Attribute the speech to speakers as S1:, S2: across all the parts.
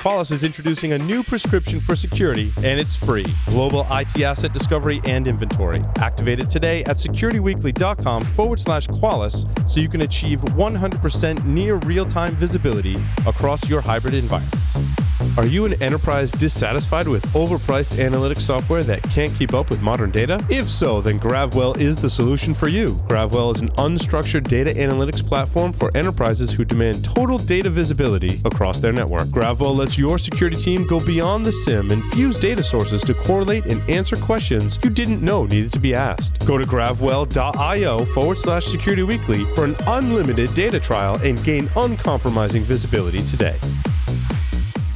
S1: Qualys is introducing a new prescription for security, and it's free. Global IT asset discovery and inventory. Activate it today at securityweekly.com/Qualys so you can achieve 100% near real-time visibility across your hybrid environments. Are you an enterprise dissatisfied with overpriced analytics software that can't keep up with modern data? If so, then GravWell is the solution for you. GravWell is an unstructured data analytics platform for enterprises who demand total data visibility across their network. GravWell lets your security team go beyond the SIM and fuse data sources to correlate and answer questions you didn't know needed to be asked. Go to gravwell.io/securityweekly for an unlimited data trial and gain uncompromising visibility today.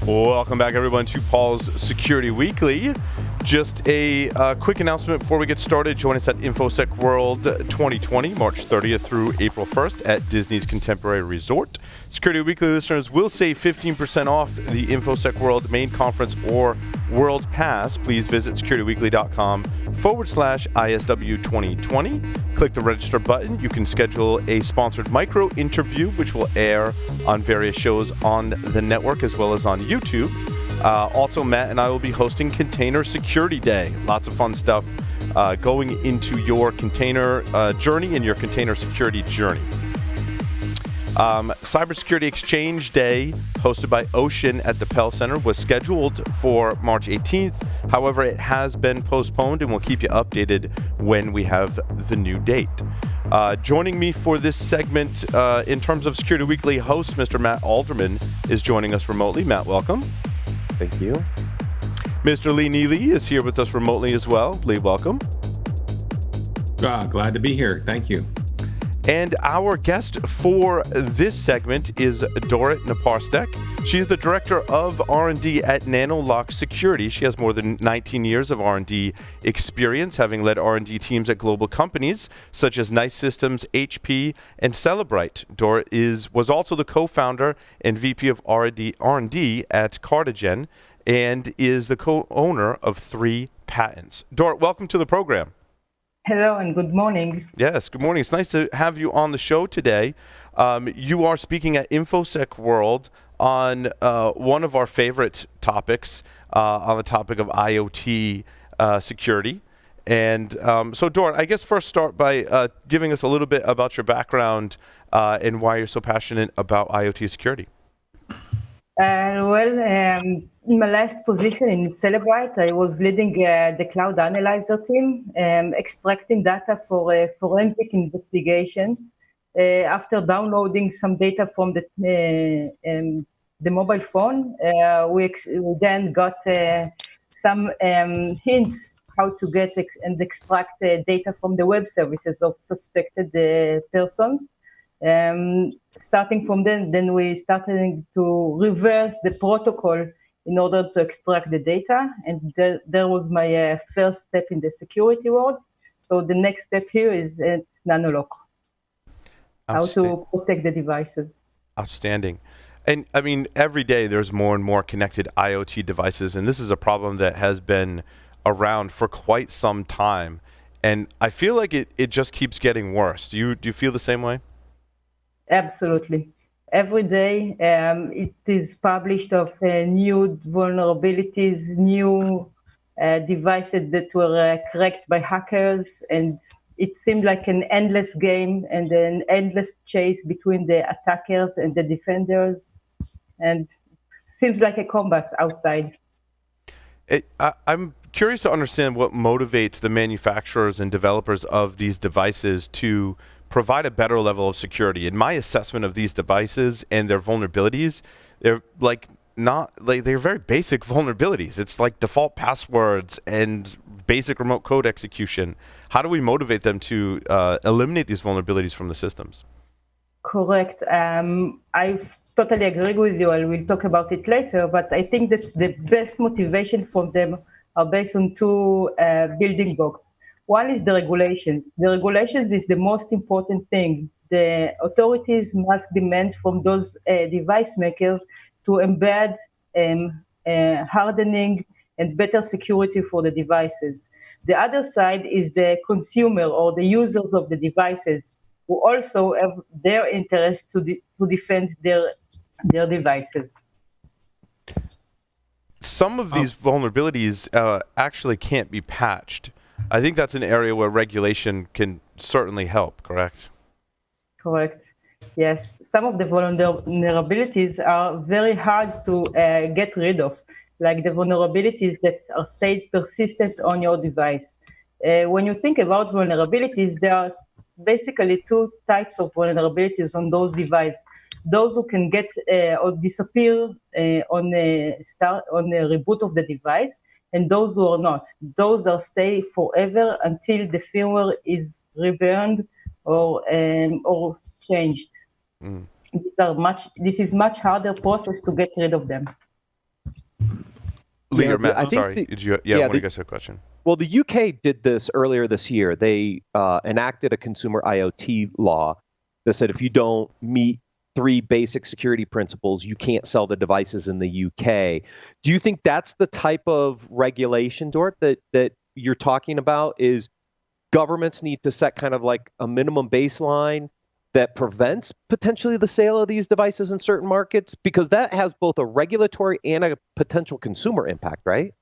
S1: Welcome back, everyone, to Paul's Security Weekly. Just a quick announcement before we get started. Join us at InfoSec World 2020, March 30th through April 1st at Disney's Contemporary Resort. Security Weekly listeners will save 15% off the InfoSec World main conference or World Pass. Please visit securityweekly.com/ISW 2020. Click the register button. You can schedule a sponsored micro interview, which will air on various shows on the network as well as on YouTube. Also, Matt and I will be hosting Container Security Day. Lots of fun stuff going into your container journey and your container security journey. Cybersecurity Exchange Day, hosted by Ocean at the Pell Center, was scheduled for March 18th. However, it has been postponed, and we'll keep you updated when we have the new date. Joining me for this segment in terms of Security Weekly host, Mr. Matt Alderman, is joining us remotely. Matt, welcome.
S2: Thank you.
S1: Mr. Lee Neely is here with us remotely as well. Lee, welcome.
S2: Glad to be here. Thank you.
S1: And our guest for this segment is Dorit Naparstek. She's the Director of R&D at NanoLock Security. She has more than 19 years of R&D experience, having led R&D teams at global companies such as Nice Systems, HP, and Cellebrite. Dorit was also the co-founder and VP of R&D at Cardigen and is the co-owner of 3 patents. Dorit, welcome to the program.
S3: Hello and good morning.
S1: Yes, good morning. It's nice to have you on the show today. You are speaking at InfoSec World on one of our favorite topics, on the topic of IoT security. And so, Dorit, I guess first start by giving us a little bit about your background and why you're so passionate about IoT security.
S3: In my last position in Cellebrite, I was leading the cloud analyzer team, extracting data for a forensic investigation. After downloading some data from the mobile phone, we then got some hints how to get and extract data from the web services of suspected persons. Starting from then we started to reverse the protocol in order to extract the data, and there was my first step in the security world. So the next step here is at NanoLock, how to protect the devices.
S1: Outstanding. And I mean, every day there's more and more connected IoT devices, and this is a problem that has been around for quite some time. And I feel like it just keeps getting worse. Do you feel the same way?
S3: Absolutely. Every day it is published of new vulnerabilities, new devices that were cracked by hackers, and it seemed like an endless game and an endless chase between the attackers and the defenders, and seems like a combat outside.
S1: I'm curious to understand what motivates the manufacturers and developers of these devices to provide a better level of security. In my assessment of these devices and their vulnerabilities, they're they're very basic vulnerabilities. It's like default passwords and basic remote code execution. How do we motivate them to eliminate these vulnerabilities from the systems?
S3: Correct. I totally agree with you. I will talk about it later, but I think that the best motivation for them are based on 2 building blocks. One is the regulations. The regulations is the most important thing. The authorities must demand from those device makers to embed hardening and better security for the devices. The other side is the consumer or the users of the devices, who also have their interest to defend their devices.
S1: some of these vulnerabilities actually can't be patched. I think that's an area where regulation can certainly help, correct?
S3: Correct. Yes, some of the vulnerabilities are very hard to get rid of, like the vulnerabilities that are stayed persistent on your device. When you think about vulnerabilities, there are basically two types of vulnerabilities on those devices. Those who can get or disappear on a reboot of the device, and those who are not. Those are stay forever until the firmware is reburned or changed. This is much harder process to get rid of them.
S1: Lee or Matt,
S4: I think
S1: sorry, one of you guys had a question.
S4: Well, the UK did this earlier this year. They enacted a consumer IoT law that said if you don't meet 3 basic security principles, you can't sell the devices in the UK. Do you think that's the type of regulation, Dort, that you're talking about? Is governments need to set kind of like a minimum baseline that prevents potentially the sale of these devices in certain markets? Because that has both a regulatory and a potential consumer impact, right?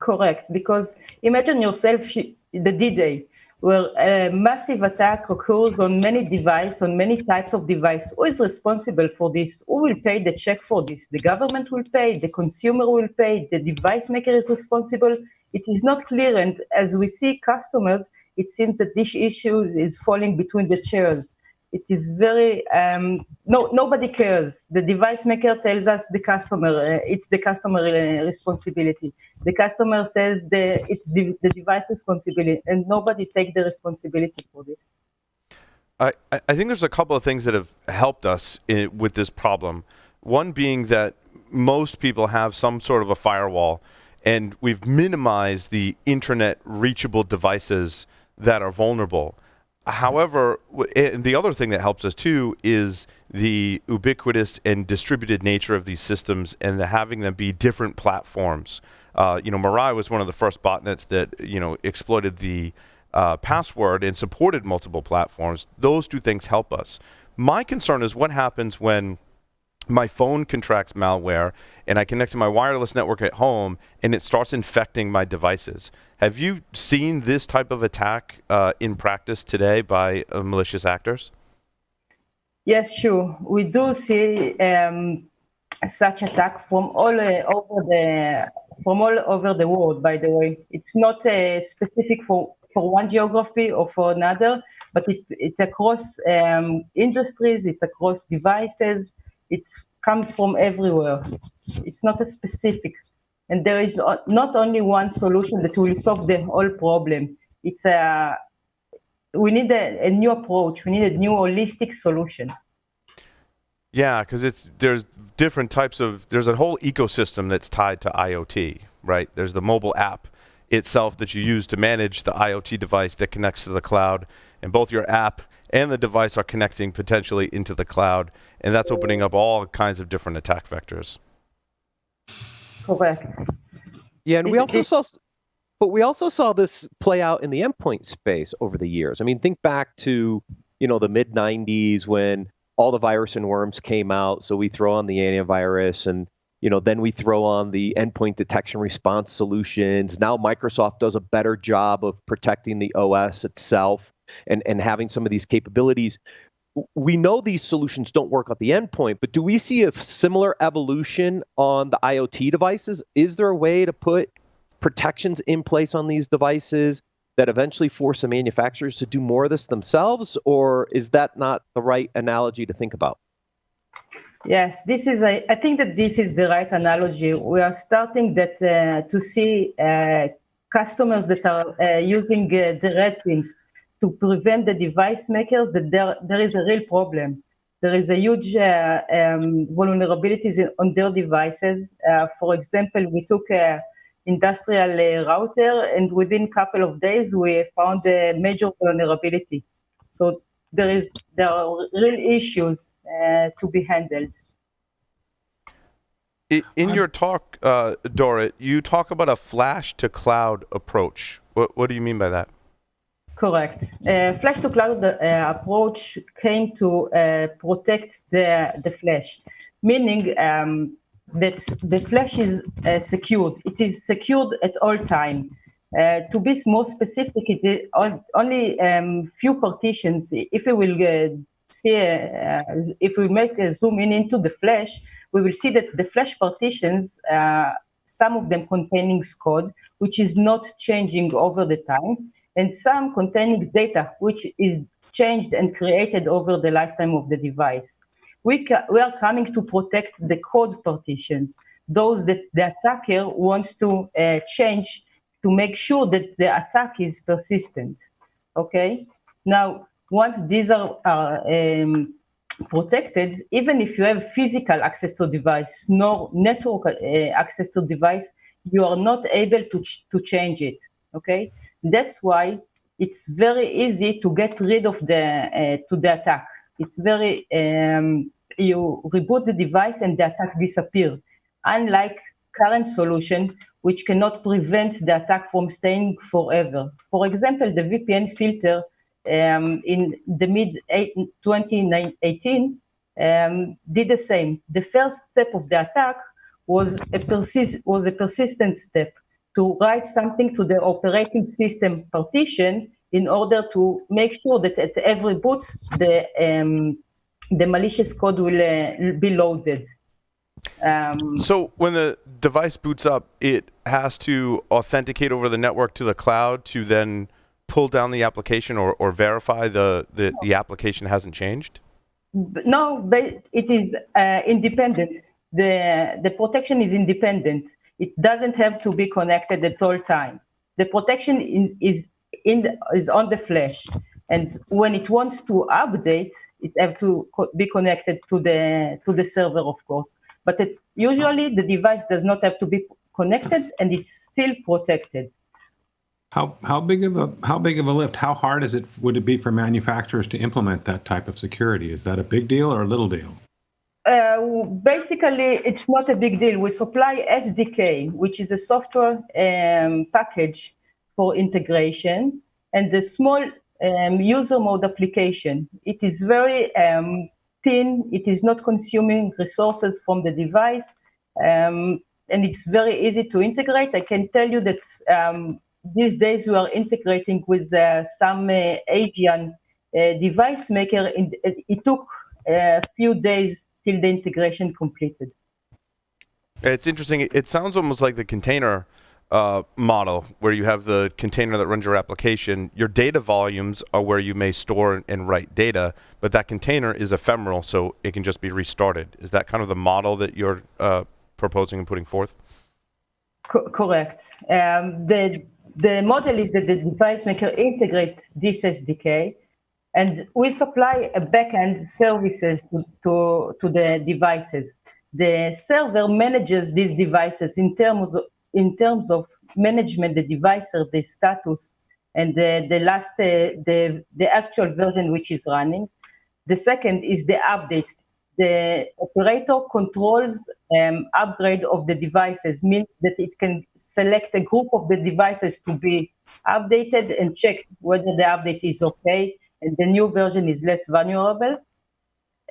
S3: Correct, because imagine yourself the D-Day, where a massive attack occurs on many devices, on many types of device. Who is responsible for this? Who will pay the check for this? The government will pay, the consumer will pay, the device maker is responsible. It is not clear, and as we see customers, it seems that this issue is falling between the chairs. It is very, nobody cares. The device maker tells us it's the customer responsibility. The customer says it's the device responsibility, and nobody takes the responsibility for this.
S1: I think there's a couple of things that have helped us with this problem. One being that most people have some sort of a firewall, and we've minimized the internet reachable devices that are vulnerable. However, the other thing that helps us too is the ubiquitous and distributed nature of these systems and having them be different platforms. Mirai was one of the first botnets that, exploited the password and supported multiple platforms. Those two things help us. My concern is what happens when my phone contracts malware and I connect to my wireless network at home and it starts infecting my devices. Have you seen this type of attack in practice today by malicious actors?
S3: Yes, sure. We do see such attack from all over the world. By the way, it's not specific for one geography or for another, but it's across industries. It's across devices. It comes from everywhere. It's not a specific. And there is not only one solution that will solve the whole problem. We need a new approach. We need a new holistic solution.
S1: Yeah, because there's different types of, there's a whole ecosystem that's tied to IoT, right? There's the mobile app itself that you use to manage the IoT device that connects to the cloud, and both your app and the device are connecting potentially into the cloud, and that's opening up all kinds of different attack vectors.
S3: Correct.
S4: Yeah, and we also saw this play out in the endpoint space over the years. I mean, think back to, the mid 90s when all the virus and worms came out. So we throw on the antivirus and, then we throw on the endpoint detection response solutions. Now Microsoft does a better job of protecting the OS itself and having some of these capabilities. We know these solutions don't work at the endpoint, but do we see a similar evolution on the IoT devices? Is there a way to put protections in place on these devices that eventually force the manufacturers to do more of this themselves, or is that not the right analogy to think about?
S3: Yes, I think that this is the right analogy. We are starting to see customers that are using the red teams to prevent the device makers that there is a real problem. There is a huge vulnerabilities on their devices. For example, we took a industrial router, and within a couple of days, we found a major vulnerability. So there are real issues to be handled.
S1: In your talk, Dorit, you talk about a flash to cloud approach. What do you mean by that?
S3: Correct. Flash to cloud approach came to protect the flash, meaning that the flash is secured. It is secured at all time. To be more specific, it is only few partitions. If we will if we make a zoom in into the flash, we will see that the flash partitions, some of them containing code, which is not changing over the time, and some containing data, which is changed and created over the lifetime of the device. We are coming to protect the code partitions, those that the attacker wants to change to make sure that the attack is persistent. Okay? Now, once these are protected, even if you have physical access to device, no network access to device, you are not able to change it. Okay? That's why it's very easy to get rid of the attack. It's very you reboot the device and the attack disappears. Unlike current solution, which cannot prevent the attack from staying forever. For example, the VPN filter in the mid-2018 did the same. The first step of the attack was a persistent step to write something to the operating system partition in order to make sure that at every boot the malicious code will be loaded.
S1: So when the device boots up, it has to authenticate over the network to the cloud to then pull down the application or verify the application hasn't changed?
S3: No, but it is independent. The protection is independent. It doesn't have to be connected at all time. The protection is on the flash. And when it wants to update, it have to be connected to the server, of course. But usually the device does not have to be connected, and it's still protected.
S2: How big of a lift? How hard would it be for manufacturers to implement that type of security? Is that a big deal or a little deal?
S3: Basically, it's not a big deal. We supply SDK, which is a software package for integration, and the small user mode application. It is very thin. It is not consuming resources from the device, and it's very easy to integrate. I can tell you that these days we are integrating with some Asian device maker. It took a few days till the integration completed.
S1: It's interesting. It sounds almost like the container model, where you have the container that runs your application. Your data volumes are where you may store and write data, but that container is ephemeral, so it can just be restarted. Is that kind of the model that you're proposing and putting forth?
S3: Correct. The model is that the device maker integrate this SDK, and we supply a backend services to the devices. The server manages these devices in terms of management, the device or the status, and the actual version which is running. The second is the update. The operator controls upgrade of the devices, means that it can select a group of the devices to be updated and check whether the update is okay and the new version is less vulnerable.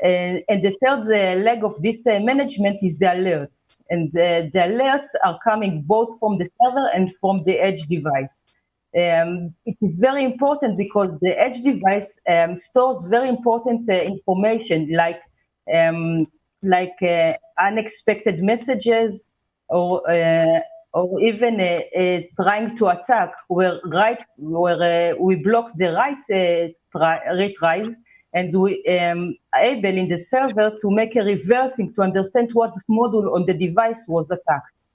S3: And the third leg of this management is the alerts. And the alerts are coming both from the server and from the edge device. It is very important because the edge device stores very important information like unexpected messages or even trying to attack where we block the retries, and we able in the server to make a reversing to understand what module on the device was attacked.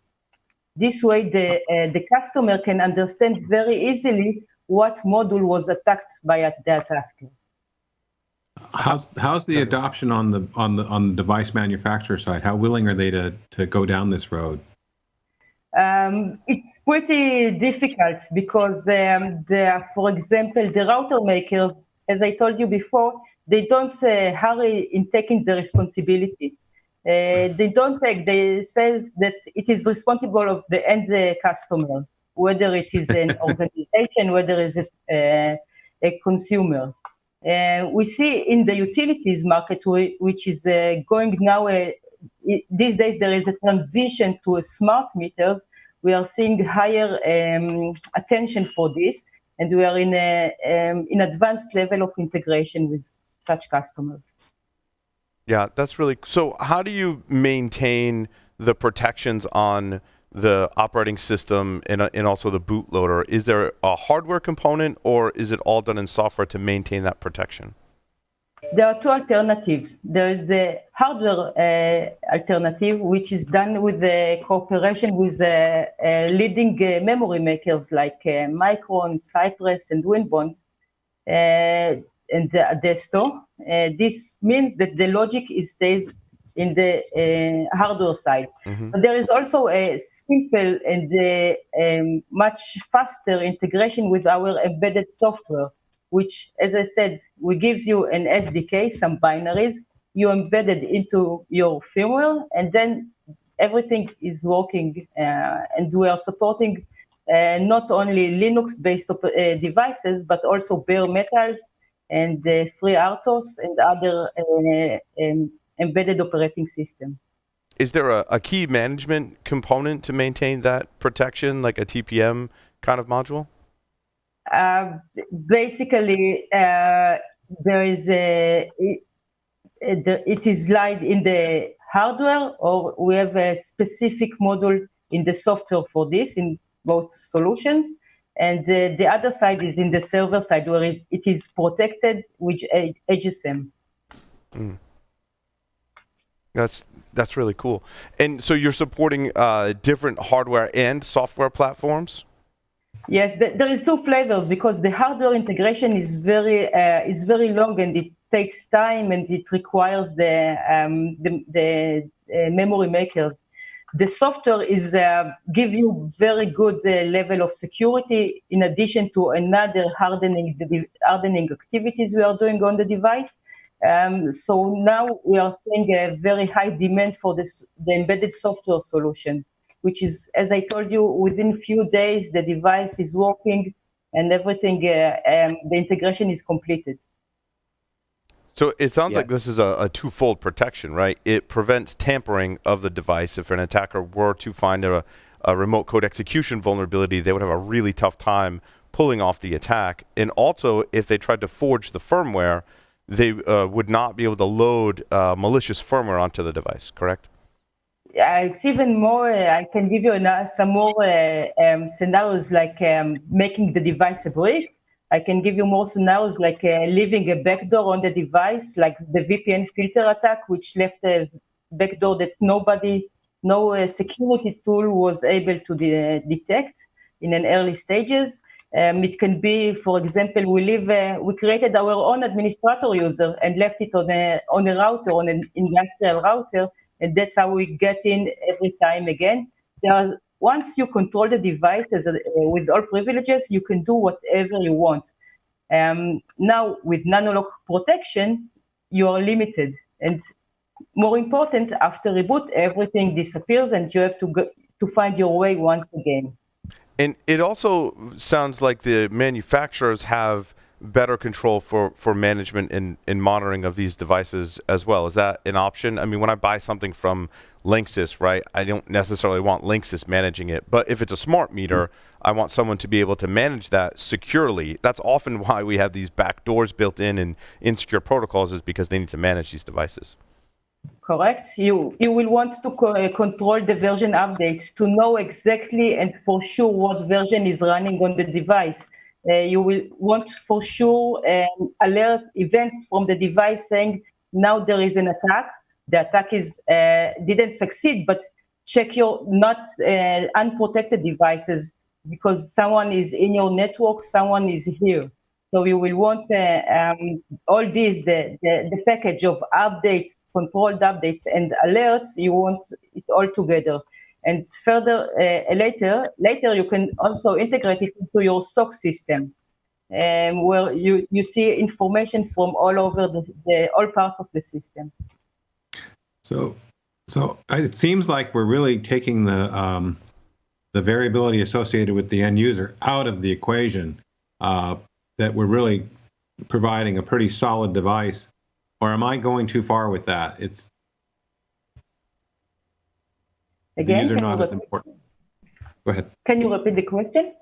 S3: This way, the customer can understand very easily what module was attacked by the attacker.
S2: How's the adoption on the device manufacturer side? How willing are they to go down this road?
S3: It's pretty difficult because, for example, the router makers, as I told you before, they don't hurry in taking the responsibility. They don't take. They says that it is responsible of the end customer, whether it is an organization, whether it is a consumer. We see in the utilities market, which is going now these days there is a transition to smart meters. We are seeing higher attention for this, and we are in an advanced level of integration with such customers.
S1: Yeah, that's really so. How do you maintain the protections on the operating system and also the bootloader? Is there a hardware component, or is it all done in software to maintain that protection?
S3: There are two alternatives. There is the hardware alternative, which is done with the cooperation with leading memory makers like Micron, Cypress, and Winbond, and Adesto. This means that the logic stays in the hardware side.
S1: Mm-hmm.
S3: But there is also a simple and much faster integration with our embedded software, which, as I said, we gives you an SDK, some binaries, you embed it into your firmware, and then everything is working. And we are supporting not only Linux-based devices, but also bare metals and FreeRTOS and other embedded operating system.
S1: Is there a key management component to maintain that protection, like a TPM kind of module?
S3: Basically, there is it is live in the hardware, or we have a specific module in the software for this in both solutions. And the other side is in the server side, where it is protected with HSM.
S1: Mm. That's really cool. And so you're supporting different hardware and software platforms?
S3: Yes, there is two flavors, because the hardware integration is very long, and it takes time, and it requires the memory makers. The software is give you very good level of security, in addition to another hardening activities we are doing on the device. So now we are seeing a very high demand for the embedded software solution, which is, as I told you, within a few days, the device is working and everything, the integration is completed.
S1: So it sounds like this is a twofold protection, right? It prevents tampering of the device. If an attacker were to find a remote code execution vulnerability, they would have a really tough time pulling off the attack. And also, if they tried to forge the firmware, they would not be able to load malicious firmware onto the device, correct?
S3: It's even more, I can give you some more scenarios, like making the device a brick. I can give you more scenarios, like leaving a backdoor on the device, like the VPN filter attack, which left a backdoor that no security tool was able to detect in an early stages. It can be, for example, we created our own administrator user and left it on a router, on an industrial router, and that's how we get in every time again. Once you control the device with all privileges, you can do whatever you want. Now, with nanolock protection, you are limited. And more important, after reboot, everything disappears, and you have to find your way once again.
S1: And it also sounds like the manufacturers have better control for management and monitoring of these devices as well. Is that an option? I mean, when I buy something from Linksys, right, I don't necessarily want Linksys managing it. But if it's a smart meter, I want someone to be able to manage that securely. That's often why we have these back doors built in and insecure protocols, is because they need to manage these devices.
S3: Correct. You will want to control the version updates to know exactly and for sure what version is running on the device. You will want for sure alert events from the device saying, now there is an attack. The attack didn't succeed, but check your not unprotected devices, because someone is in your network, someone is here. So you will want all these, the package of updates, controlled updates, and alerts. You want it all together. And further, later you can also integrate it into your SOC system, where you see information from all over all parts of the system.
S2: So it seems like we're really taking the variability associated with the end user out of the equation. That we're really providing a pretty solid device, or am I going too far with that?
S3: Again,
S2: user not as important. Go ahead.
S3: Can you repeat the question?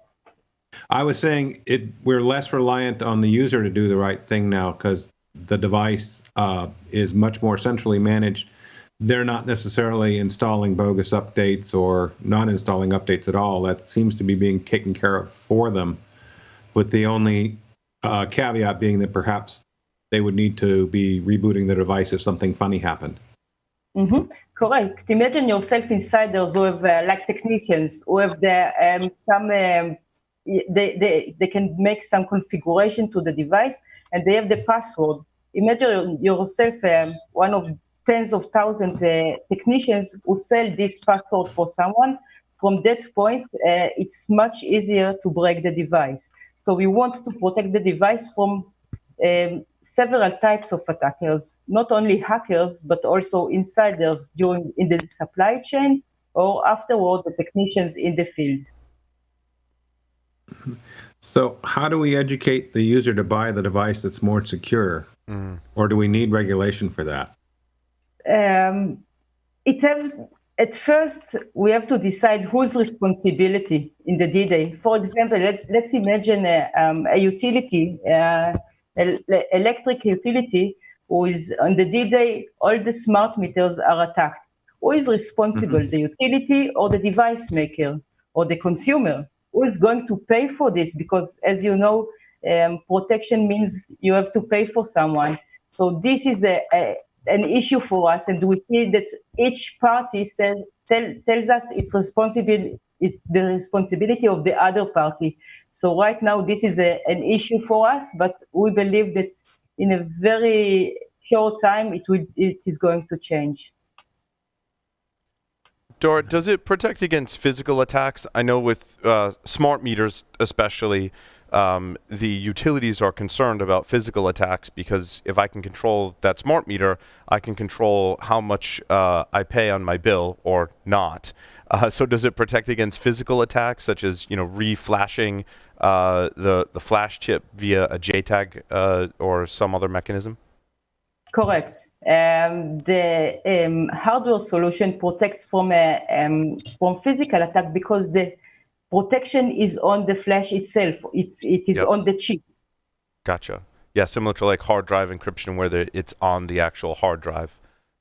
S2: I was saying we're less reliant on the user to do the right thing now because the device is much more centrally managed. They're not necessarily installing bogus updates or not installing updates at all. That seems to be being taken care of for them, with the only caveat being that perhaps they would need to be rebooting the device if something funny happened.
S3: Mm-hmm. Correct. Imagine yourself insiders who have like technicians who have they can make some configuration to the device and they have the password. Imagine yourself one of tens of thousands technicians who sell this password for someone. From that point, it's much easier to break the device. So we want to protect the device from several types of attackers, not only hackers, but also insiders in the supply chain or afterwards the technicians in the field.
S2: So how do we educate the user to buy the device that's more secure? Or do we need regulation for that?
S3: At first, we have to decide whose responsibility in the D-Day. For example, let's imagine a utility, electric utility, who is on the D-Day, all the smart meters are attacked. Who is responsible, the utility or the device maker or the consumer? Who is going to pay for this? Because as you know, protection means you have to pay for someone. So this is an issue for us, and we see that each party tells us it's the responsibility of the other party. So right now, this is an issue for us, but we believe that in a very short time, it is going to change.
S1: Dorit, does it protect against physical attacks? I know with smart meters especially, the utilities are concerned about physical attacks because if I can control that smart meter, I can control how much I pay on my bill or not. So does it protect against physical attacks such as re-flashing the flash chip via a JTAG or some other mechanism?
S3: Correct. The hardware solution protects from physical attack because the protection is on the flash itself. It is on the chip.
S1: Gotcha. Yeah, similar to like hard drive encryption where it's on the actual hard drive.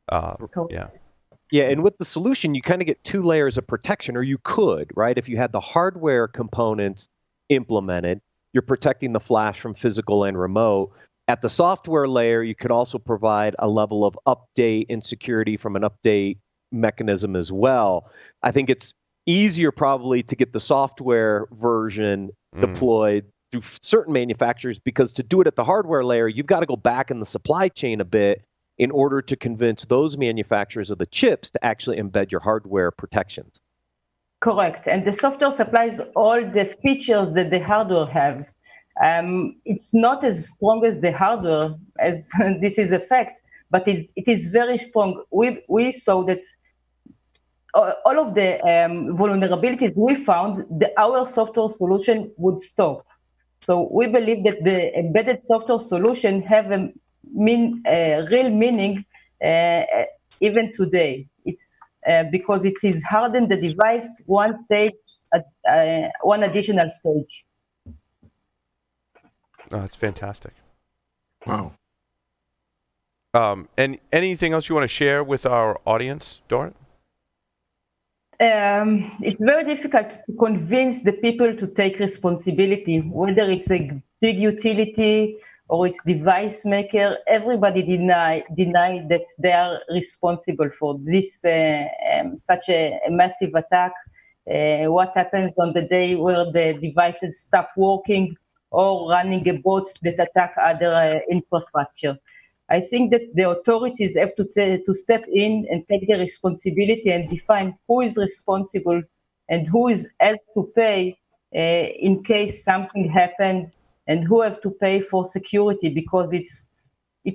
S4: Yeah, and with the solution, you kind of get two layers of protection, or you could, right? If you had the hardware components implemented, you're protecting the flash from physical and remote. At the software layer, you could also provide a level of update and security from an update mechanism as well. I think it's easier probably to get the software version deployed through certain manufacturers because to do it at the hardware layer, you've got to go back in the supply chain a bit in order to convince those manufacturers of the chips to actually embed your hardware protections.
S3: Correct. And the software supplies all the features that the hardware have. It's not as strong as the hardware, as this is a fact, but it is very strong. We saw that all of the vulnerabilities we found, our software solution would stop. So we believe that the embedded software solution have a real meaning even today. It's because it is hardened the device one additional stage.
S1: Oh, that's fantastic.
S2: Wow.
S1: And anything else you want to share with our audience, Dorit?
S3: It's very difficult to convince the people to take responsibility, whether it's a big utility or it's device maker. Everybody deny that they are responsible for this such a massive attack. What happens on the day where the devices stop working or running a bot that attack other infrastructure? I think that the authorities have to step in and take the responsibility and define who is responsible and who has to pay in case something happened, and who have to pay for security, because it's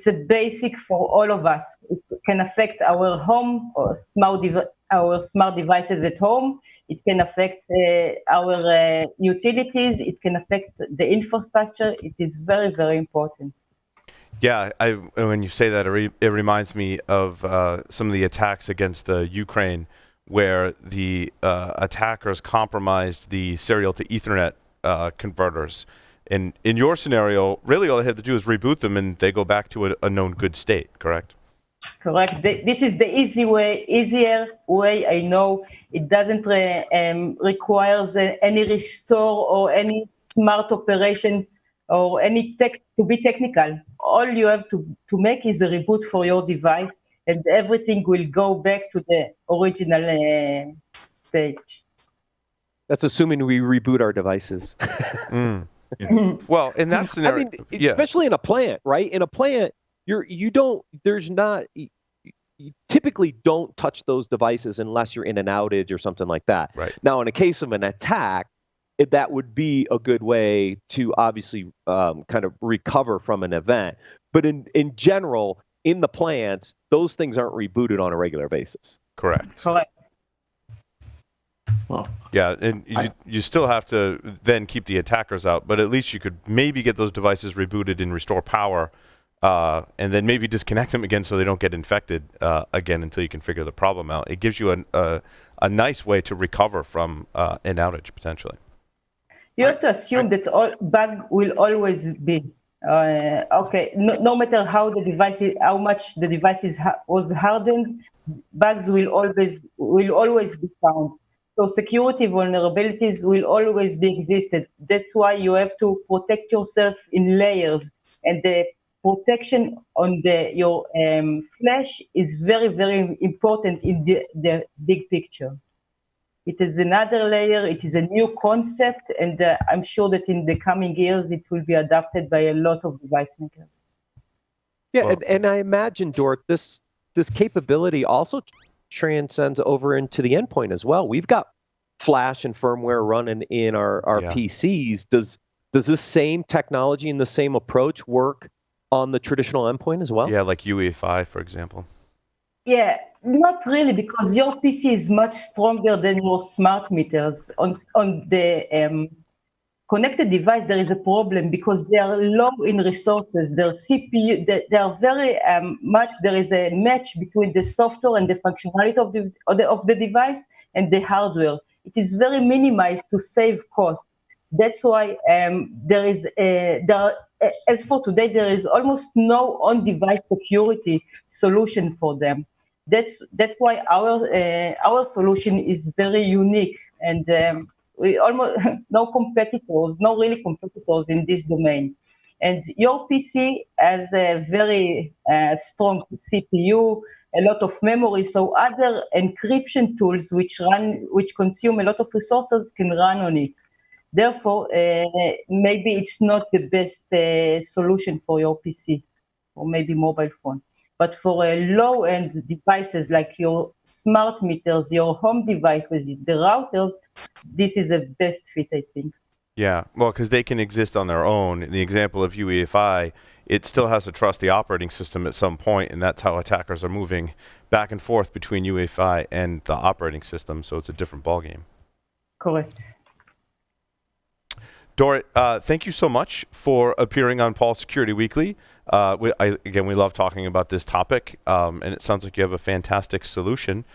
S3: a basic for all of us. It can affect our home or our smart devices at home. It can affect our utilities. It can affect the infrastructure. It is very, very important.
S1: Yeah, when you say that, it reminds me of some of the attacks against Ukraine where the attackers compromised the serial to Ethernet converters. And in your scenario, really all they have to do is reboot them and they go back to a known good state, correct?
S3: Correct. This is the easier way. I know it doesn't requires any restore or any smart operation or any to be technical. All you have to make is a reboot for your device, and everything will go back to the original stage.
S4: That's assuming we reboot our devices.
S1: Well, in that scenario,
S4: especially in a plant, right? In a plant, you typically don't touch those devices unless you're in an outage or something like that.
S1: Right.
S4: Now, in a case of an attack, that would be a good way to obviously kind of recover from an event. But in general, in the plants, those things aren't rebooted on a regular basis.
S1: Correct.
S2: Well,
S1: yeah, and you still have to then keep the attackers out, but at least you could maybe get those devices rebooted and restore power, and then maybe disconnect them again so they don't get infected again until you can figure the problem out. It gives you a nice way to recover from an outage, potentially.
S3: You have to assume that bug will always be. Okay, no matter how much the device was hardened, bugs will always be found. So security vulnerabilities will always be existed. That's why you have to protect yourself in layers, and the protection on your flash is very, very important in the big picture. It is another layer. It is a new concept, and I'm sure that in the coming years it will be adopted by a lot of device makers.
S4: Yeah, well, and I imagine, Dorit, this capability also transcends over into the endpoint as well. We've got flash and firmware running in our PCs. Does this same technology and the same approach work on the traditional endpoint as well?
S1: Yeah, like UEFI, for example.
S3: Yeah, not really, because your PC is much stronger than your smart meters. On the connected device, there is a problem because they are low in resources. Their CPU, they are very much. There is a match between the software and the functionality of the device and the hardware. It is very minimized to save cost. That's why as for today, there is almost no on-device security solution for them. That's why our solution is very unique, and we almost no really competitors in this domain. And your PC has a very strong CPU, a lot of memory, so other encryption tools which consume a lot of resources can run on it. Therefore, maybe it's not the best solution for your PC or maybe mobile phone. But for low-end devices like your smart meters, your home devices, the routers, this is a best fit, I think.
S1: Yeah, well, because they can exist on their own. In the example of UEFI, it still has to trust the operating system at some point, and that's how attackers are moving back and forth between UEFI and the operating system, so it's a different ballgame.
S3: Correct.
S1: Dorit, thank you so much for appearing on Paul Security Weekly. We love talking about this topic, and it sounds like you have a fantastic solution.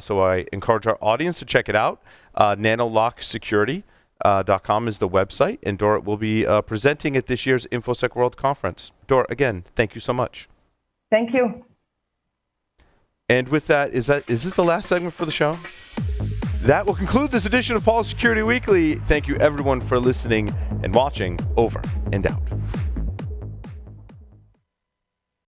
S1: So I encourage our audience to check it out. nanolocksecurity.com is the website, and Dorit will be presenting at this year's InfoSec World Conference. Dorit, again, thank you so much.
S3: Thank you.
S1: And with that, is this the last segment for the show? That will conclude this edition of Paul Security Weekly. Thank you, everyone, for listening and watching. Over and out.